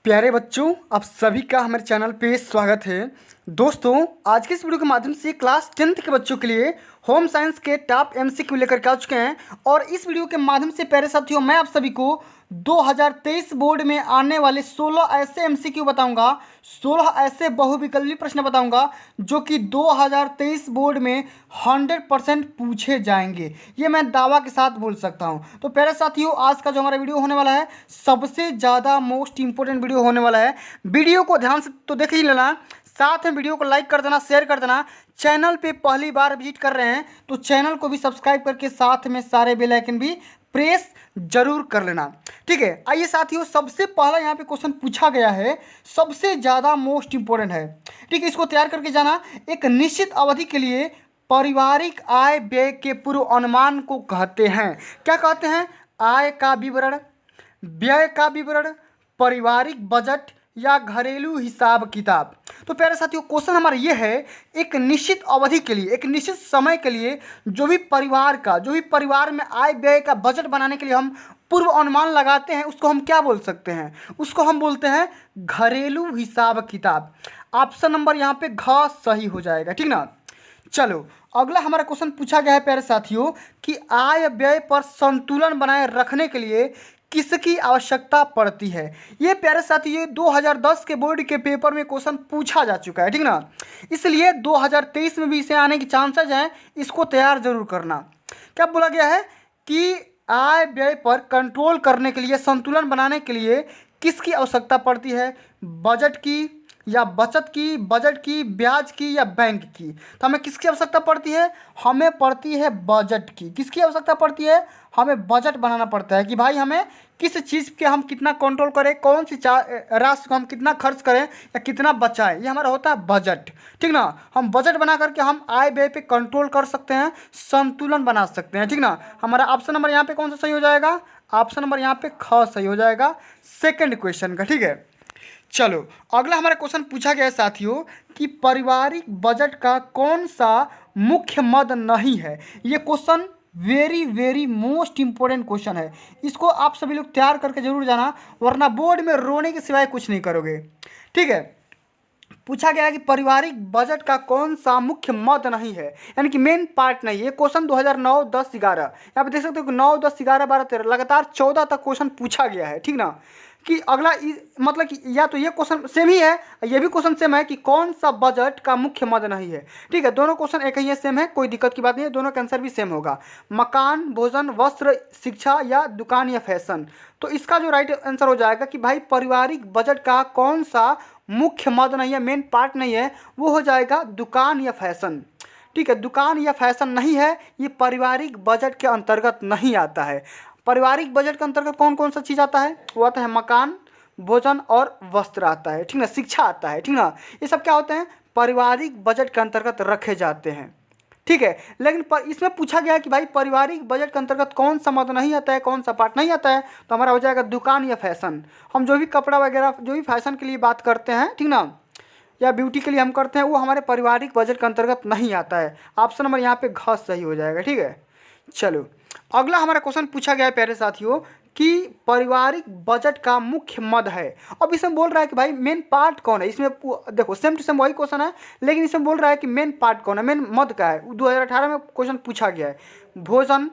प्यारे बच्चों, आप सभी का हमारे चैनल पे स्वागत है। दोस्तों, आज के इस वीडियो के माध्यम से क्लास 10th के बच्चों के लिए होम साइंस के टॉप एमसीक्यू लेकर के आ चुके हैं। और इस वीडियो के माध्यम से प्यारे साथियों, मैं आप सभी को 2023 बोर्ड में आने वाले 16 ऐसे एमसीक्यू बताऊंगा, 16 ऐसे बहुविकल्पी प्रश्न बताऊंगा जो कि 2023 बोर्ड में 100% पूछे जाएंगे। ये मैं दावा के साथ बोल सकता हूं। तो प्यारे साथियों, आज का जो हमारा वीडियो होने वाला है सबसे ज़्यादा मोस्ट इंपॉर्टेंट वीडियो होने वाला है। वीडियो को ध्यान से तो देख ही लेना, साथ में वीडियो को लाइक कर देना, शेयर कर देना। चैनल पे पहली बार विजिट कर रहे हैं तो चैनल को भी सब्सक्राइब करके साथ में सारे बेल आइकन भी प्रेस जरूर कर लेना। ठीक है, आइए साथियों, सबसे पहला यहाँ पे क्वेश्चन पूछा गया है, सबसे ज़्यादा मोस्ट इंपॉर्टेंट है। ठीक है, इसको तैयार करके जाना। एक निश्चित अवधि के लिए पारिवारिक आय व्यय के पूर्व अनुमान को कहते हैं। क्या कहते हैं? आय का विवरण, व्यय का विवरण, पारिवारिक बजट या घरेलू हिसाब किताब। तो प्यारे साथियों, क्वेश्चन हमारा ये है, एक निश्चित अवधि के लिए, एक निश्चित समय के लिए जो भी परिवार में आय व्यय का बजट बनाने के लिए हम पूर्व अनुमान लगाते हैं, उसको हम क्या बोल सकते हैं? उसको हम बोलते हैं घरेलू हिसाब किताब। ऑप्शन नंबर यहाँ पे घ सही हो जाएगा। ठीक ना। चलो, अगला हमारा क्वेश्चन पूछा गया है प्यारे साथियों कि आय व्यय पर संतुलन बनाए रखने के लिए किसकी आवश्यकता पड़ती है। ये प्यारे साथियों, ये 2010 के बोर्ड के पेपर में क्वेश्चन पूछा जा चुका है। ठीक ना, इसलिए 2023 में भी इसे आने की चांसेज हैं, इसको तैयार जरूर करना। क्या बोला गया है कि आय व्यय पर कंट्रोल करने के लिए, संतुलन बनाने के लिए किसकी आवश्यकता पड़ती है? बजट की या बचत की, बजट की, ब्याज की या बैंक की? तो हमें किसकी आवश्यकता पड़ती है? हमें पड़ती है बजट की। किसकी आवश्यकता पड़ती है? हमें बजट बनाना पड़ता है कि भाई हमें किस चीज़ के हम कितना कंट्रोल करें, कौन सी राशि को हम कितना खर्च करें या कितना बचाएं, ये हमारा होता है बजट। ठीक ना। हम बजट बना करके हम आय व्यय पे कंट्रोल कर सकते हैं, संतुलन बना सकते हैं। ठीक ना। हमारा ऑप्शन नंबर यहाँ पे कौन सा सही हो जाएगा? ऑप्शन नंबर यहाँ पे ख सही हो जाएगा सेकेंड क्वेश्चन का। ठीक है, चलो, अगला हमारा क्वेश्चन पूछा गया है साथियों कि पारिवारिक बजट का कौन सा मुख्य मद नहीं है। ये question very very most important question है। इसको आप सभी लोग तैयार करके जरूर जाना, वरना बोर्ड में रोने के सिवाय कुछ नहीं करोगे। ठीक है, पूछा गया है कि पारिवारिक बजट का कौन सा मुख्य मद नहीं है, यानी कि मेन पार्ट नहीं है। ये क्वेश्चन 2009, 10, 11, यहाँ पे देख सकते हो कि 9, 10, 11, 12, 13 लगातार 14 तक क्वेश्चन पूछा गया है। ठीक ना, कि अगला मतलब कि या तो ये क्वेश्चन सेम ही है, ये भी क्वेश्चन सेम है कि कौन सा बजट का मुख्य मद नहीं है। ठीक है, दोनों क्वेश्चन एक ही है, सेम है, कोई दिक्कत की बात नहीं है, दोनों का आंसर भी सेम होगा। मकान, भोजन, वस्त्र, शिक्षा या दुकान या फैशन। तो इसका जो राइट आंसर हो जाएगा कि भाई पारिवारिक बजट का कौन सा मुख्य मद नहीं है, मेन पार्ट नहीं है, वो हो जाएगा दुकान या फैशन। ठीक है, दुकान या फैशन नहीं है, ये पारिवारिक बजट के अंतर्गत नहीं आता है। पारिवारिक बजट के अंतर्गत कौन कौन सा चीज़ आता है? वो आता है मकान, भोजन और वस्त्र आता है। ठीक ना, शिक्षा आता है। ठीक ना, ये सब क्या होते हैं? पारिवारिक बजट के अंतर्गत रखे जाते हैं। ठीक है, लेकिन इसमें पूछा गया है कि भाई पारिवारिक बजट के अंतर्गत कौन सा मद नहीं आता है, कौन सा पार्ट नहीं आता है, तो हमारा हो जाएगा दुकान या फैशन। हम जो भी कपड़ा वगैरह, जो भी फैशन के लिए बात करते हैं, ठीक ना, या ब्यूटी के लिए हम करते हैं, वो हमारे पारिवारिक बजट के अंतर्गत नहीं आता है। ऑप्शन नंबर यहाँ पे घ सही हो जाएगा। ठीक है, चलो, अगला हमारा क्वेश्चन पूछा गया है प्यारे साथियों कि पारिवारिक बजट का मुख्य मद है। अब इसमें बोल रहा है कि भाई मेन पार्ट कौन है। इसमें देखो सेम टू सेम वही क्वेश्चन है, लेकिन इसमें बोल रहा है कि मेन पार्ट कौन है, मेन मद का है। 2018 में क्वेश्चन पूछा गया है, भोजन,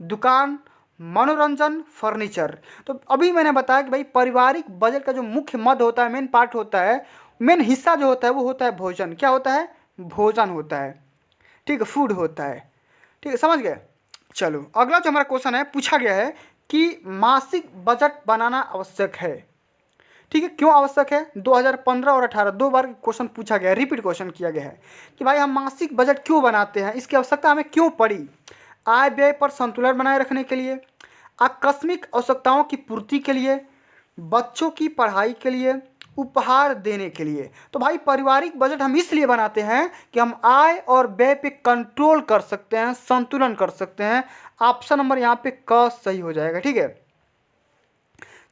दुकान, मनोरंजन, फर्नीचर। तो अभी मैंने बताया कि भाई पारिवारिक बजट का जो मुख्य मद होता है, मेन पार्ट होता है, मेन हिस्सा जो होता है वो होता है भोजन। क्या होता है? भोजन होता है। ठीक है, फूड होता है। ठीक है, समझ गए। चलो, अगला जो हमारा क्वेश्चन है, पूछा गया है कि मासिक बजट बनाना आवश्यक है। ठीक है, क्यों आवश्यक है? 2015 और 18 दो बार क्वेश्चन पूछा गया है, रिपीट क्वेश्चन किया गया है कि भाई हम मासिक बजट क्यों बनाते हैं, इसकी आवश्यकता हमें क्यों पड़ी? आय व्यय पर संतुलन बनाए रखने के लिए, आकस्मिक आवश्यकताओं की पूर्ति के लिए, बच्चों की पढ़ाई के लिए, उपहार देने के लिए। तो भाई पारिवारिक बजट हम इसलिए बनाते हैं कि हम आय और व्यय पे कंट्रोल कर सकते हैं, संतुलन कर सकते हैं। ऑप्शन नंबर यहाँ पे क सही हो जाएगा। ठीक है,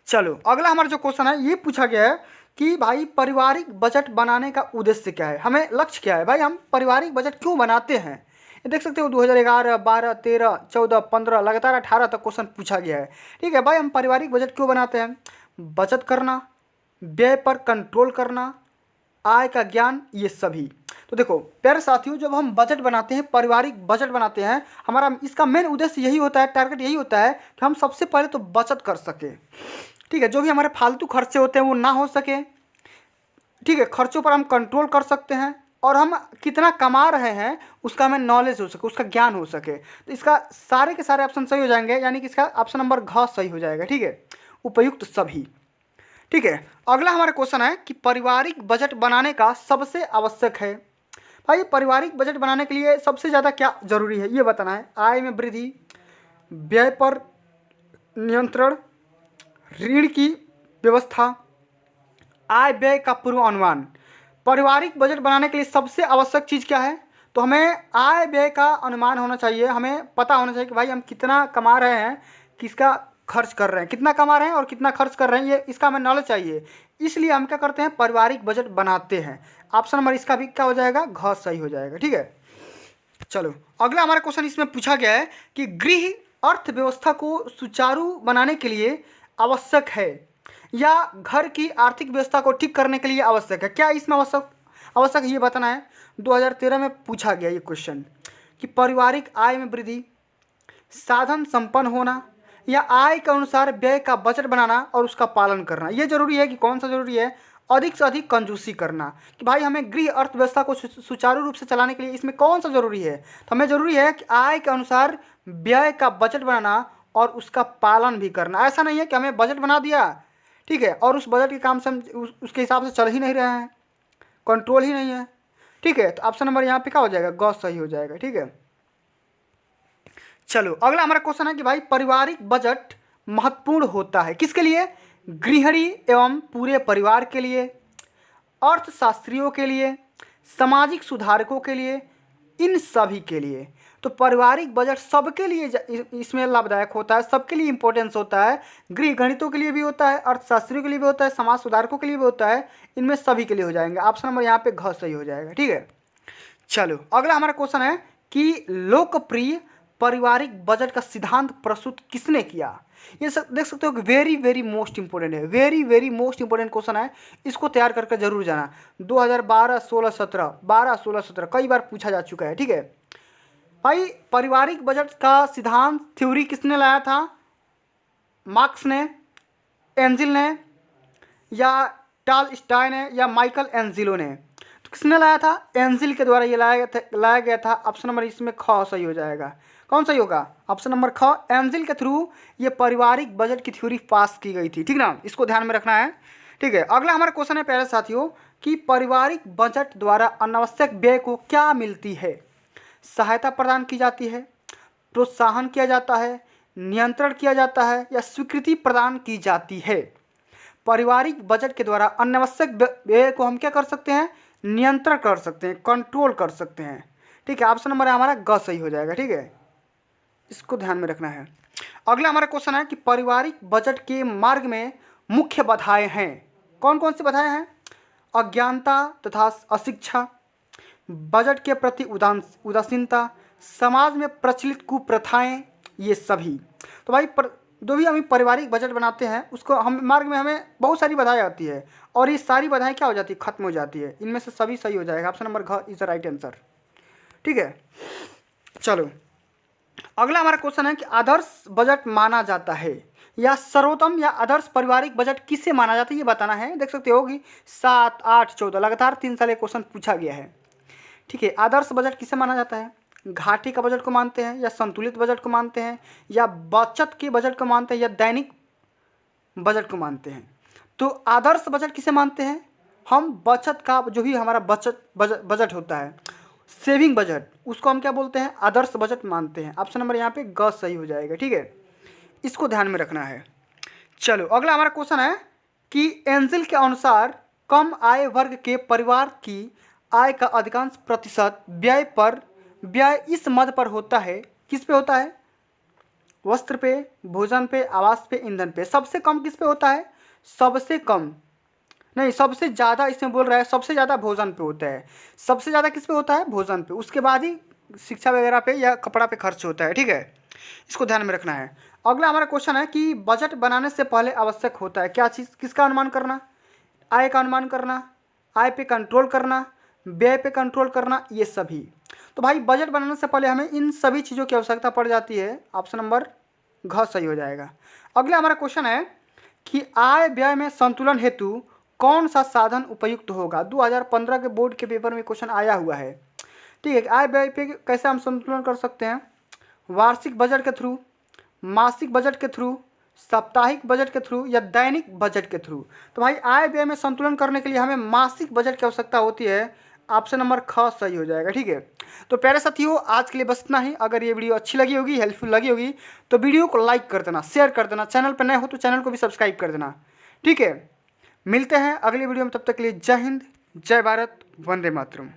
चलो, अगला हमारा जो क्वेश्चन है, ये पूछा गया है कि भाई पारिवारिक बजट बनाने का उद्देश्य क्या है, हमें लक्ष्य क्या है, भाई हम पारिवारिक बजट क्यों बनाते हैं। ये देख सकते हो 2011, 12, 13, 14, 15 लगातार 18 तक क्वेश्चन पूछा गया है। ठीक है भाई, हम पारिवारिक बजट क्यों बनाते हैं? बचत करना, व्यय पर कंट्रोल करना, आय का ज्ञान, ये सभी। तो देखो प्यारे साथियों, जब हम बजट बनाते हैं, पारिवारिक बजट बनाते हैं, हमारा इसका मेन उद्देश्य यही होता है, टारगेट यही होता है कि हम सबसे पहले तो बचत कर सके। ठीक है, जो भी हमारे फालतू खर्चे होते हैं वो ना हो सके। ठीक है, खर्चों पर हम कंट्रोल कर सकते हैं और हम कितना कमा रहे हैं उसका हमें नॉलेज हो सके, उसका ज्ञान हो सके। तो इसका सारे के सारे ऑप्शन सही हो जाएंगे, यानी कि इसका ऑप्शन नंबर घ सही हो जाएगा। ठीक है, उपयुक्त सभी। ठीक है, अगला हमारा क्वेश्चन है कि पारिवारिक बजट बनाने का सबसे आवश्यक है। भाई पारिवारिक बजट बनाने के लिए सबसे ज़्यादा क्या जरूरी है ये बताना है। आय में वृद्धि, व्यय पर नियंत्रण, ऋण की व्यवस्था, आय व्यय का पूर्वानुमान। पारिवारिक बजट बनाने के लिए सबसे आवश्यक चीज़ क्या है? तो हमें आय व्यय का अनुमान होना चाहिए, हमें पता होना चाहिए कि भाई हम कितना कमा रहे हैं, किसका खर्च कर रहे हैं, कितना कमा रहे हैं और कितना खर्च कर रहे हैं, ये इसका हमें नॉलेज चाहिए। इसलिए हम क्या करते हैं, पारिवारिक बजट बनाते हैं। ऑप्शन नंबर इसका भी क्या हो जाएगा, घ सही हो जाएगा। ठीक है, चलो अगला हमारा क्वेश्चन इसमें पूछा गया है कि गृह अर्थव्यवस्था को सुचारू बनाने के लिए आवश्यक है या घर की आर्थिक व्यवस्था को ठीक करने के लिए आवश्यक है। क्या इसमें आवश्यक आवश्यक है ये बताना है। 2013 में पूछा गया ये क्वेश्चन कि पारिवारिक आय में वृद्धि, साधन संपन्न होना या आय के अनुसार व्यय का बजट बनाना और उसका पालन करना। ये जरूरी है कि कौन सा जरूरी है, अधिक से अधिक कंजूसी करना। कि भाई हमें गृह अर्थव्यवस्था को सुचारू रूप से चलाने के लिए इसमें कौन सा जरूरी है, तो हमें जरूरी है कि आय के अनुसार व्यय का बजट बनाना और उसका पालन भी करना। ऐसा नहीं है कि हमें बजट बना दिया, ठीक है, और उस बजट के काम से हम उसके हिसाब से चल ही नहीं रहे हैं, कंट्रोल ही नहीं है। ठीक है, तो ऑप्शन नंबर यहाँ पे क्या हो जाएगा, ग सही हो जाएगा। ठीक है, चलो अगला हमारा क्वेश्चन है कि भाई पारिवारिक बजट महत्वपूर्ण होता है किसके लिए, गृहिणी एवं पूरे परिवार के लिए, अर्थशास्त्रियों के लिए, सामाजिक सुधारकों के लिए, इन सभी के लिए। तो पारिवारिक बजट सबके लिए इसमें लाभदायक होता है, सबके लिए इंपॉर्टेंस होता है। गृह गणितों के लिए भी होता है, अर्थशास्त्रियों के लिए भी होता है, समाज सुधारकों के लिए भी होता है, इनमें सभी के लिए हो जाएंगे। ऑप्शन नंबर यहाँ पे घ सही हो जाएगा। ठीक है, चलो अगला हमारा क्वेश्चन है कि लोकप्रिय पारिवारिक बजट का सिद्धांत प्रस्तुत किसने किया। ये सब देख सकते हो कि वेरी वेरी मोस्ट इंपोर्टेंट है, very very most important question है, इसको तैयार करके जरूर जाना। 2012, 16, 17, 12, 16, 17 कई बार पूछा जा चुका है। ठीक है भाई, पारिवारिक बजट का सिद्धांत थ्योरी किसने लाया था, मार्क्स ने, एंजिल ने, या टालस्टॉय ने, या माइकल एंजिलो ने। तो किसने लाया था, एंजिल के द्वारा ये लाया गया था। ऑप्शन नंबर इसमें ख सही हो जाएगा। कौन सही होगा, ऑप्शन नंबर ख, एंजिल के थ्रू ये पारिवारिक बजट की थ्योरी पास की गई थी। ठीक ना, इसको ध्यान में रखना है। ठीक है, अगला हमारा क्वेश्चन है प्यारे साथियों कि पारिवारिक बजट द्वारा अनावश्यक व्यय को क्या मिलती है। सहायता प्रदान की जाती है, प्रोत्साहन किया जाता है, नियंत्रण किया जाता है, या स्वीकृति प्रदान की जाती है। पारिवारिक बजट के द्वारा अनावश्यक व्यय को हम क्या कर सकते हैं, नियंत्रण कर सकते हैं, कंट्रोल कर सकते हैं। ठीक है, ऑप्शन नंबर हमारा ग सही हो जाएगा। ठीक है, इसको ध्यान में रखना है। अगला हमारा क्वेश्चन है कि पारिवारिक बजट के मार्ग में मुख्य बाधाएं हैं। कौन कौन सी बाधाएं हैं, अज्ञानता तथा अशिक्षा, बजट के प्रति उदासीनता, समाज में प्रचलित कुप्रथाएं, ये सभी। तो भाई जो भी हम पारिवारिक बजट बनाते हैं उसको हम मार्ग में हमें बहुत सारी बाधाएं आती है और ये सारी बाधाएं क्या हो जाती है, खत्म हो जाती है। इनमें से सभी सही हो जाएगा, ऑप्शन नंबर घ इज द राइट आंसर। ठीक है, चलो अगला हमारा क्वेश्चन है कि आदर्श बजट माना जाता है या सर्वोत्तम या आदर्श पारिवारिक बजट किसे माना जाता है ये बताना है। देख सकते हो कि 7, 8, 14 लगातार 3 साल क्वेश्चन पूछा गया है। ठीक है, आदर्श बजट किसे माना जाता है, घाटे का बजट को मानते हैं, या संतुलित बजट को मानते हैं, या बचत के बजट को मानते हैं, या दैनिक बजट को मानते हैं। तो आदर्श बजट किसे मानते हैं, हम बचत का जो भी हमारा बजट होता है, सेविंग बजट, उसको हम क्या बोलते हैं, आदर्श बजट मानते हैं। ऑप्शन नंबर यहाँ पे ग सही हो जाएगा। ठीक है, इसको ध्यान में रखना है। चलो अगला हमारा क्वेश्चन है कि एंजिल के अनुसार कम आय वर्ग के परिवार की आय का अधिकांश प्रतिशत व्यय इस मद पर होता है, किस पे होता है, वस्त्र पे, भोजन पे, आवास पे, ईंधन पे। सबसे कम किस पे होता है, सबसे कम नहीं, सबसे ज़्यादा इसमें बोल रहा है, सबसे ज़्यादा भोजन पे होता है। सबसे ज़्यादा किस पे होता है, भोजन पे, उसके बाद ही शिक्षा वगैरह पे या कपड़ा पे खर्च होता है। ठीक है, इसको ध्यान में रखना है। अगला हमारा क्वेश्चन है कि बजट बनाने से पहले आवश्यक होता है क्या चीज़, किसका अनुमान करना, आय का अनुमान करना, आय पे कंट्रोल करना, व्यय पे कंट्रोल करना, ये सभी। तो भाई बजट बनाने से पहले हमें इन सभी चीज़ों की आवश्यकता पड़ जाती है। ऑप्शन नंबर घ सही हो जाएगा। अगला हमारा क्वेश्चन है कि आय व्यय में संतुलन हेतु कौन सा साधन उपयुक्त होगा। 2015 के बोर्ड के पेपर में क्वेश्चन आया हुआ है। ठीक है, आय व्यय पे कैसे हम संतुलन कर सकते हैं? वार्षिक बजट के थ्रू, मासिक बजट के थ्रू, साप्ताहिक बजट के थ्रू या दैनिक बजट के थ्रू। तो भाई आय व्यय में संतुलन करने के लिए हमें मासिक बजट की आवश्यकता होती है। ऑप्शन नंबर ख सही हो जाएगा। ठीक है, तो प्यारे साथियों आज के लिए बस इतना ही। अगर ये वीडियो अच्छी लगी होगी, हेल्पफुल लगी होगी, तो वीडियो को लाइक कर देना, शेयर कर देना, चैनल पर नए हो तो चैनल को भी सब्सक्राइब कर देना। ठीक है, मिलते हैं अगली वीडियो में, तब तक के लिए जय हिंद, जय भारत, वंदे मातरम।